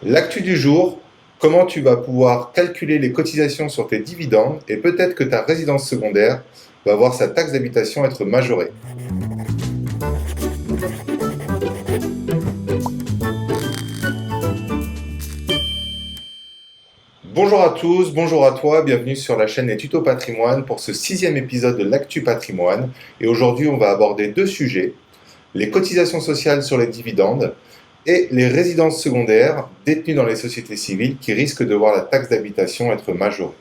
L'actu du jour, comment tu vas pouvoir calculer les cotisations sur tes dividendes et peut-être que ta résidence secondaire va voir sa taxe d'habitation être majorée. Bonjour à tous, bonjour à toi, bienvenue sur la chaîne Les Tutos Patrimoine pour ce 6e épisode de l'Actu Patrimoine. Et aujourd'hui, on va aborder deux sujets, les cotisations sociales sur les dividendes et les résidences secondaires détenues dans les sociétés civiles qui risquent de voir la taxe d'habitation être majorée.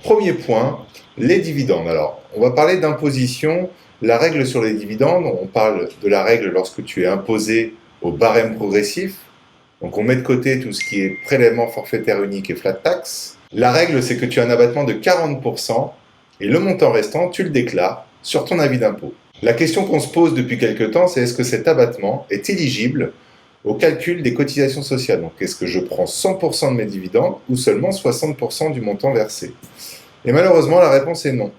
Premier point, les dividendes. Alors, on va parler d'imposition. La règle sur les dividendes, on parle de la règle lorsque tu es imposé au barème progressif. Donc, on met de côté tout ce qui est prélèvement forfaitaire unique et flat tax. La règle, c'est que tu as un abattement de 40% et le montant restant, tu le déclares sur ton avis d'impôt. La question qu'on se pose depuis quelque temps, c'est est-ce que cet abattement est éligible au calcul des cotisations sociales? Donc, est-ce que je prends 100% de mes dividendes ou seulement 60% du montant versé? Et malheureusement, la réponse est non.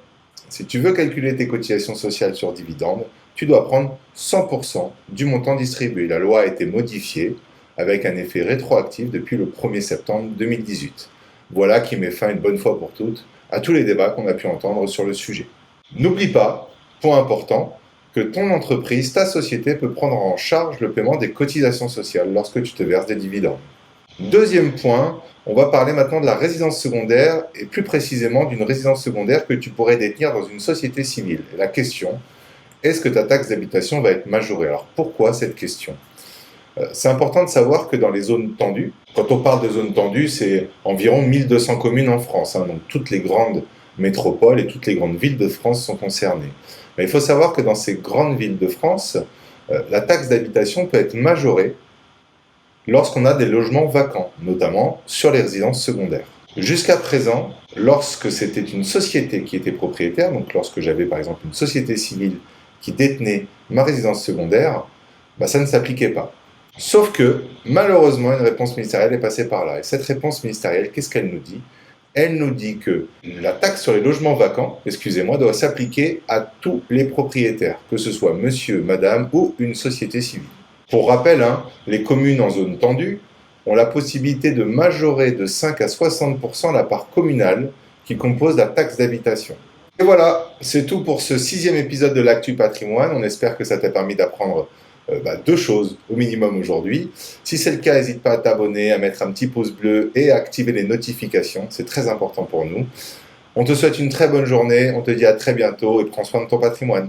Si tu veux calculer tes cotisations sociales sur dividendes, tu dois prendre 100% du montant distribué. La loi a été modifiée avec un effet rétroactif depuis le 1er septembre 2018. Voilà qui met fin une bonne fois pour toutes à tous les débats qu'on a pu entendre sur le sujet. N'oublie pas, point important, que ton entreprise, ta société peut prendre en charge le paiement des cotisations sociales lorsque tu te verses des dividendes. Deuxième point, on va parler maintenant de la résidence secondaire et plus précisément d'une résidence secondaire que tu pourrais détenir dans une société civile. Et la question, est-ce que ta taxe d'habitation va être majorée? Alors pourquoi cette question? C'est important de savoir que dans les zones tendues, quand on parle de zones tendues, c'est environ 1200 communes en France, donc toutes les grandes métropoles et toutes les grandes villes de France sont concernées. Mais il faut savoir que dans ces grandes villes de France, la taxe d'habitation peut être majorée lorsqu'on a des logements vacants, notamment sur les résidences secondaires. Jusqu'à présent, lorsque c'était une société qui était propriétaire, donc lorsque j'avais par exemple une société civile qui détenait ma résidence secondaire, ça ne s'appliquait pas. Sauf que, malheureusement, une réponse ministérielle est passée par là. Et cette réponse ministérielle, qu'est-ce qu'elle nous dit? Elle nous dit que la taxe sur les logements vacants, doit s'appliquer à tous les propriétaires, que ce soit monsieur, madame ou une société civile. Pour rappel, les communes en zone tendue ont la possibilité de majorer de 5 à 60% la part communale qui compose la taxe d'habitation. Et voilà, c'est tout pour ce 6e épisode de l'Actu Patrimoine. On espère que ça t'a permis d'apprendre deux choses au minimum aujourd'hui. Si c'est le cas, n'hésite pas à t'abonner, à mettre un petit pouce bleu et à activer les notifications. C'est très important pour nous. On te souhaite une très bonne journée. On te dit à très bientôt et prends soin de ton patrimoine.